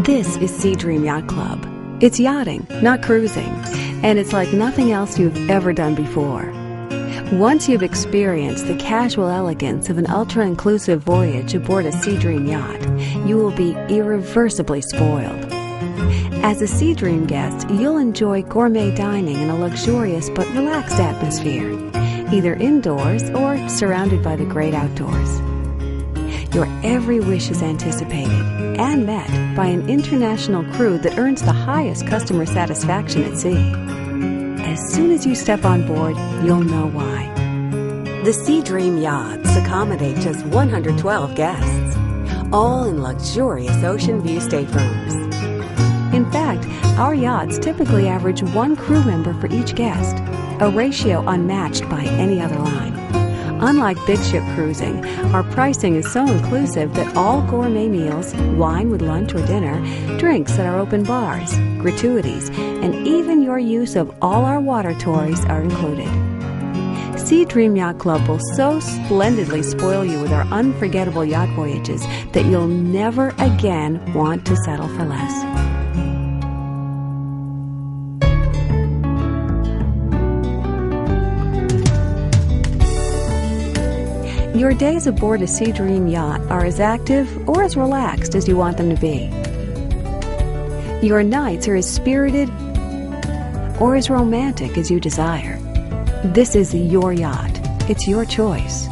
This is SeaDream Yacht Club. It's yachting, not cruising, and it's like nothing else you've ever done before. Once you've experienced the casual elegance of an ultra-inclusive voyage aboard a SeaDream yacht, you will be irreversibly spoiled. As a SeaDream guest, you'll enjoy gourmet dining in a luxurious but relaxed atmosphere, either indoors or surrounded by the great outdoors. Your every wish is anticipated and met by an international crew that earns the highest customer satisfaction at sea. As soon as you step on board, you'll know why. The SeaDream yachts accommodate just 112 guests, all in luxurious ocean view staterooms. In fact, our yachts typically average one crew member for each guest, a ratio unmatched by any other line. Unlike big ship cruising, our pricing is so inclusive that all gourmet meals, wine with lunch or dinner, drinks at our open bars, gratuities, and even your use of all our water toys are included. SeaDream Yacht Club will so splendidly spoil you with our unforgettable yacht voyages that you'll never again want to settle for less. Your days aboard a SeaDream yacht are as active or as relaxed as you want them to be. Your nights are as spirited or as romantic as you desire. This is your yacht. It's your choice.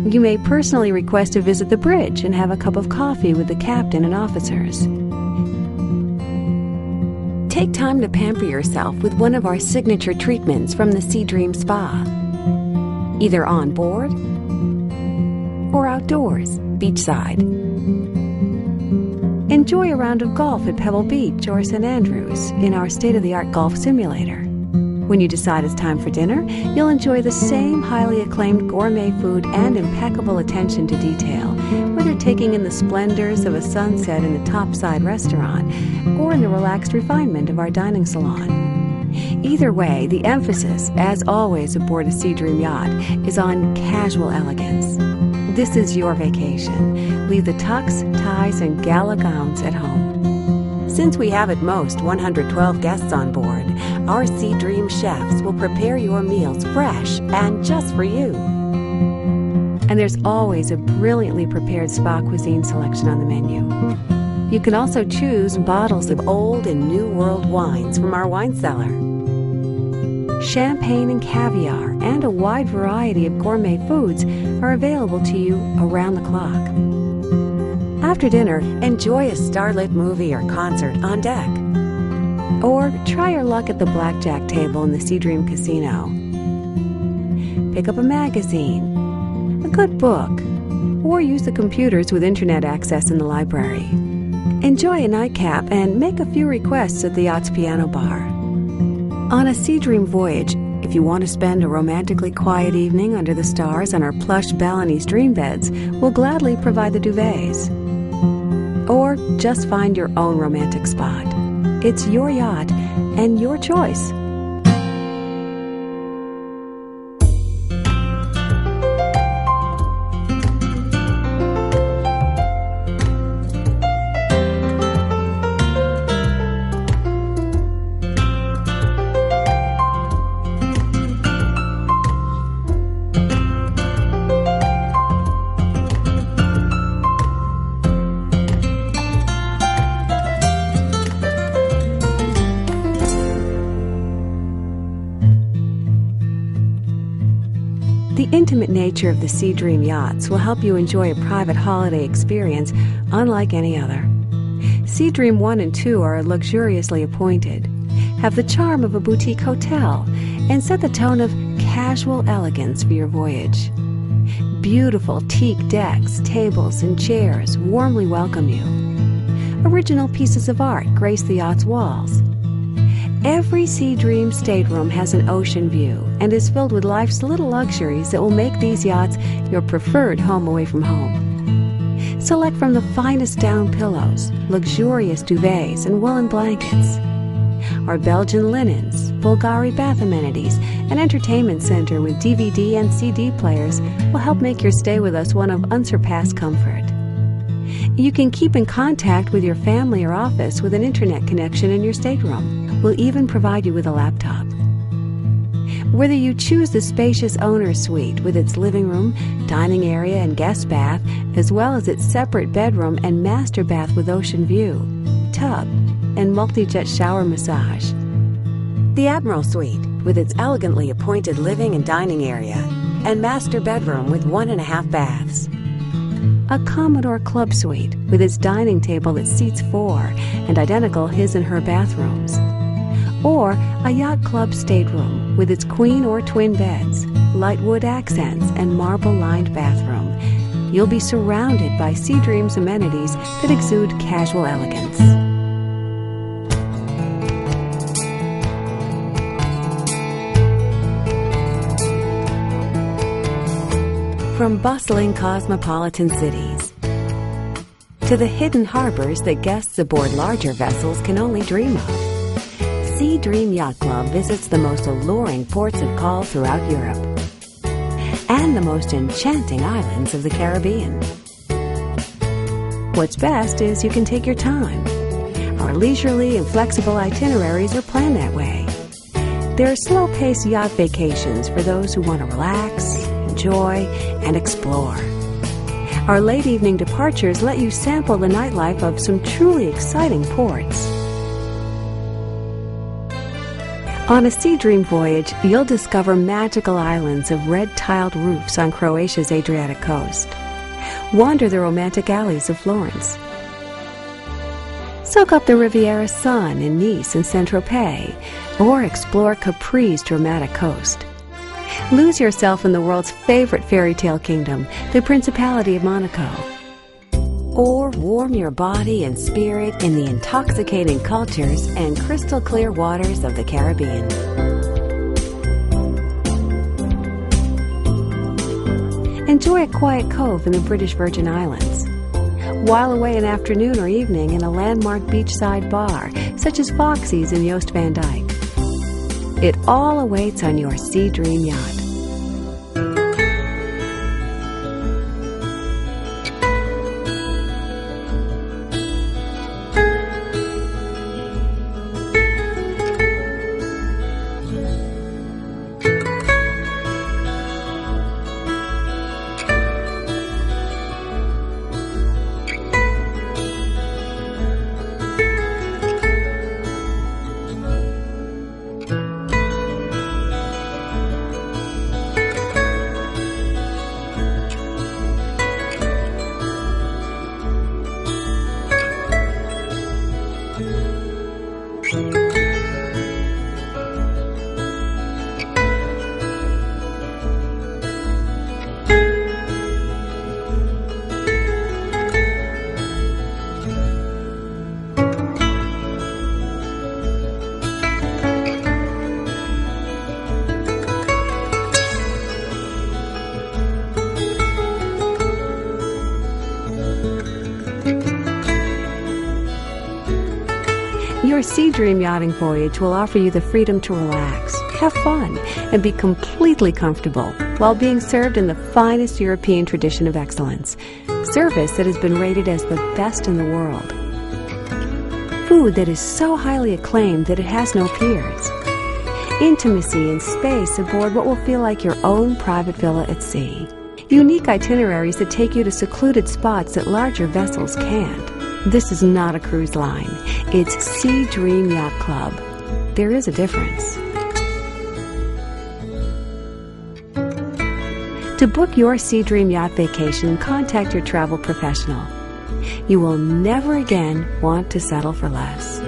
You may personally request to visit the bridge and have a cup of coffee with the captain and officers. Take time to pamper yourself with one of our signature treatments from the SeaDream Spa, either on board or outdoors, beachside. Enjoy a round of golf at Pebble Beach or St. Andrews in our state-of-the-art golf simulator. When you decide it's time for dinner, you'll enjoy the same highly acclaimed gourmet food and impeccable attention to detail, whether taking in the splendors of a sunset in the topside restaurant or in the relaxed refinement of our dining salon. Either way, the emphasis, as always aboard a SeaDream yacht, is on casual elegance. This is your vacation. Leave the tux, ties, and gala gowns at home. Since we have at most 112 guests on board, our SeaDream chefs will prepare your meals fresh and just for you. And there's always a brilliantly prepared spa cuisine selection on the menu. You can also choose bottles of old and new world wines from our wine cellar. Champagne and caviar and a wide variety of gourmet foods are available to you around the clock. After dinner, enjoy a starlit movie or concert on deck. Or try your luck at the blackjack table in the SeaDream Casino. Pick up a magazine, a good book, or use the computers with internet access in the library. Enjoy a nightcap and make a few requests at the yacht's piano bar. On a SeaDream voyage, if you want to spend a romantically quiet evening under the stars on our plush Balinese dream beds, we'll gladly provide the duvets. Or just find your own romantic spot. It's your yacht and your choice. intimate nature of the SeaDream yachts will help you enjoy a private holiday experience unlike any other. SeaDream 1 and 2 are luxuriously appointed, have the charm of a boutique hotel, and set the tone of casual elegance for your voyage. Beautiful teak decks, tables, and chairs warmly welcome you. Original pieces of art grace the yacht's walls. Every SeaDream stateroom has an ocean view and is filled with life's little luxuries that will make these yachts your preferred home away from home. Select from the finest down pillows, luxurious duvets, and woolen blankets. Our Belgian linens, Bulgari bath amenities, and entertainment center with DVD and CD players will help make your stay with us one of unsurpassed comfort. You can keep in contact with your family or office with an internet connection in your stateroom. We'll even provide you with a laptop. Whether you choose the spacious owner's suite with its living room, dining area, and guest bath, as well as its separate bedroom and master bath with ocean view, tub, and multi-jet shower massage. The Admiral Suite with its elegantly appointed living and dining area, and master bedroom with 1.5 baths. A Commodore Club Suite with its dining table that seats 4 and identical his and her bathrooms. Or a Yacht Club stateroom with its queen or twin beds, light wood accents, and marble-lined bathroom. You'll be surrounded by SeaDream's amenities that exude casual elegance. From bustling cosmopolitan cities to the hidden harbors that guests aboard larger vessels can only dream of, SeaDream Yacht Club visits the most alluring ports of call throughout Europe and the most enchanting islands of the Caribbean. What's best is you can take your time. Our leisurely and flexible itineraries are planned that way. There are slow-paced yacht vacations for those who want to relax, enjoy, and explore. Our late evening departures let you sample the nightlife of some truly exciting ports. On a SeaDream voyage, you'll discover magical islands of red-tiled roofs on Croatia's Adriatic coast. Wander the romantic alleys of Florence. Soak up the Riviera sun in Nice and Saint-Tropez, or explore Capri's dramatic coast. Lose yourself in the world's favorite fairy tale kingdom, the Principality of Monaco. Or warm your body and spirit in the intoxicating cultures and crystal clear waters of the Caribbean. Enjoy a quiet cove in the British Virgin Islands. While away an afternoon or evening in a landmark beachside bar, such as Foxy's in Yost Van Dyke. It all awaits on your SeaDream yacht. Your SeaDream yachting voyage will offer you the freedom to relax, have fun, and be completely comfortable while being served in the finest European tradition of excellence, service that has been rated as the best in the world. Food that is so highly acclaimed that it has no peers. Intimacy and space aboard what will feel like your own private villa at sea. Unique itineraries that take you to secluded spots that larger vessels can't. This is not a cruise line. It's SeaDream Yacht Club. There is a difference. To book your SeaDream yacht vacation, contact your travel professional. You will never again want to settle for less.